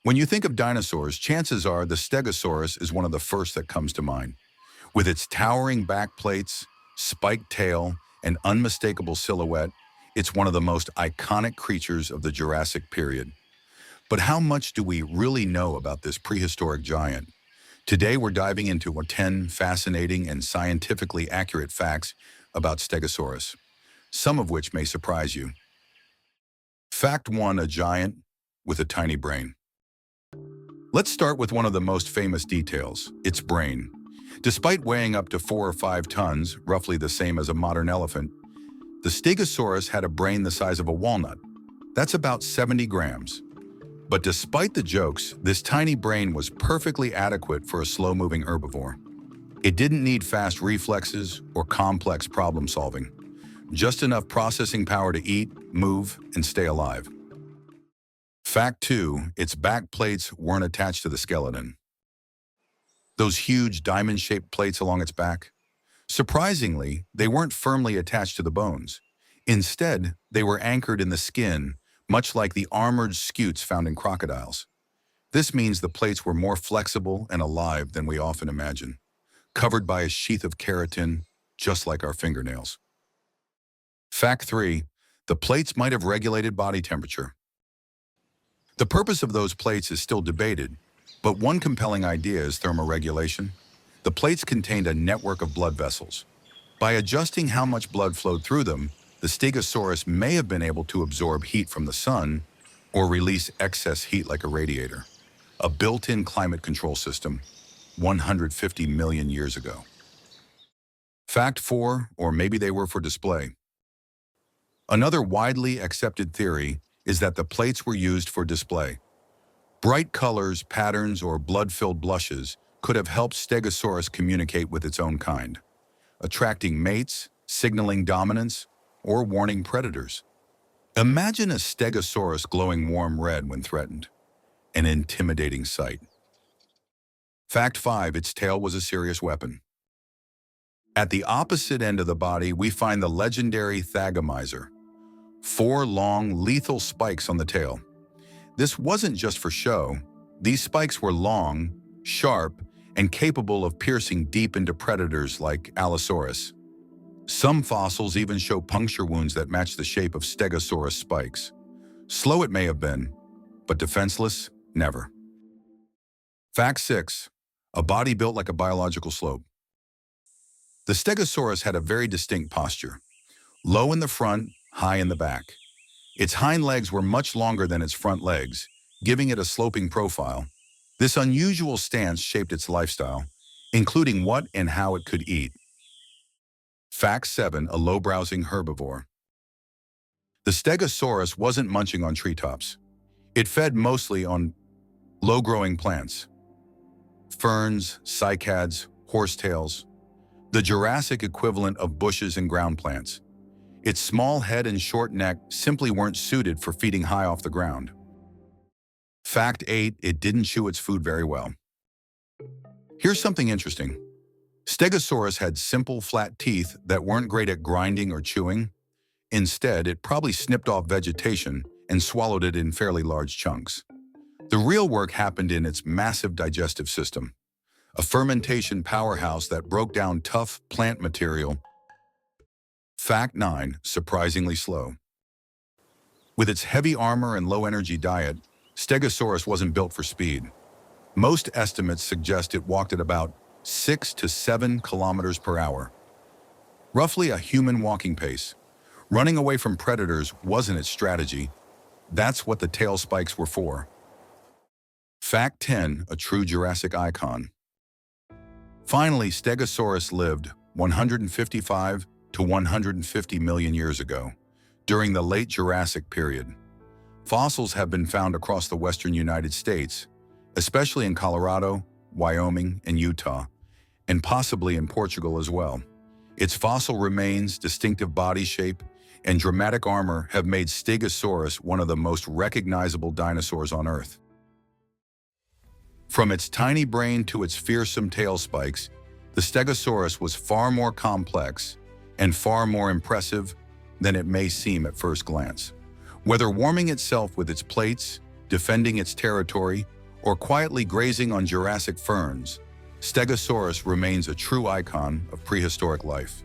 When you think of dinosaurs, chances are the Stegosaurus is one of the first that comes to mind. With its towering back plates, spiked tail, and unmistakable silhouette, it's one of the most iconic creatures of the Jurassic period. But how much do we really know about this prehistoric giant? Today we're diving into 10 fascinating and scientifically accurate facts about Stegosaurus, some of which may surprise you. Fact 1: a giant with a tiny brain. Let's start with one of the most famous details, its brain. Despite weighing up to 4 or 5 tons, roughly the same as a modern elephant, the Stegosaurus had a brain the size of a walnut. That's about 70 grams. But despite the jokes, this tiny brain was perfectly adequate for a slow-moving herbivore. It didn't need fast reflexes or complex problem solving, just enough processing power to eat, move, and stay alive. Fact 2: its back plates weren't attached to the skeleton. Those huge diamond-shaped plates along its back? Surprisingly, they weren't firmly attached to the bones. Instead, they were anchored in the skin, much like the armored scutes found in crocodiles. This means the plates were more flexible and alive than we often imagine, covered by a sheath of keratin, just like our fingernails. Fact 3: the plates might have regulated body temperature. The purpose of those plates is still debated, but one compelling idea is thermoregulation. The plates contained a network of blood vessels. By adjusting how much blood flowed through them, the Stegosaurus may have been able to absorb heat from the sun or release excess heat like a radiator, a built-in climate control system 150 million years ago. Fact 4, or maybe they were for display. Another widely accepted theory is that the plates were used for display. Bright colors, patterns, or blood-filled blushes could have helped Stegosaurus communicate with its own kind, attracting mates, signaling dominance, or warning predators. Imagine a Stegosaurus glowing warm red when threatened, an intimidating sight. Fact 5: its tail was a serious weapon. At the opposite end of the body, we find the legendary thagomizer, 4 long, lethal spikes on the tail. This wasn't just for show. These spikes were long, sharp, and capable of piercing deep into predators like Allosaurus. Some fossils even show puncture wounds that match the shape of Stegosaurus spikes. Slow it may have been, but defenseless, never. Fact 6: a body built like a biological slope. The Stegosaurus had a very distinct posture, low in the front, high in the back. Its hind legs were much longer than its front legs, giving it a sloping profile. This unusual stance shaped its lifestyle, including what and how it could eat. Fact 7: a low-browsing herbivore. The Stegosaurus wasn't munching on treetops. It fed mostly on low-growing plants, ferns, cycads, horsetails, the Jurassic equivalent of bushes and ground plants. Its small head and short neck simply weren't suited for feeding high off the ground. Fact 8: it didn't chew its food very well. Here's something interesting. Stegosaurus had simple, flat teeth that weren't great at grinding or chewing. Instead, it probably snipped off vegetation and swallowed it in fairly large chunks. The real work happened in its massive digestive system, a fermentation powerhouse that broke down tough plant material. Fact 9: surprisingly slow. With its heavy armor and low-energy diet, Stegosaurus wasn't built for speed. Most estimates suggest it walked at about 6 to 7 kilometers per hour, roughly a human walking pace. Running away from predators wasn't its strategy. That's what the tail spikes were for. Fact 10: a true Jurassic icon. Finally, Stegosaurus lived 155 to 150 million years ago, during the Late Jurassic period. Fossils have been found across the western United States, especially in Colorado, Wyoming, and Utah, and possibly in Portugal as well. Its fossil remains, distinctive body shape, and dramatic armor have made Stegosaurus one of the most recognizable dinosaurs on Earth. From its tiny brain to its fearsome tail spikes, the Stegosaurus was far more complex and far more impressive than it may seem at first glance. Whether warming itself with its plates, defending its territory, or quietly grazing on Jurassic ferns, Stegosaurus remains a true icon of prehistoric life.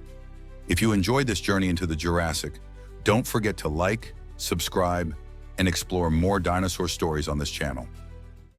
If you enjoyed this journey into the Jurassic, don't forget to like, subscribe, and explore more dinosaur stories on this channel.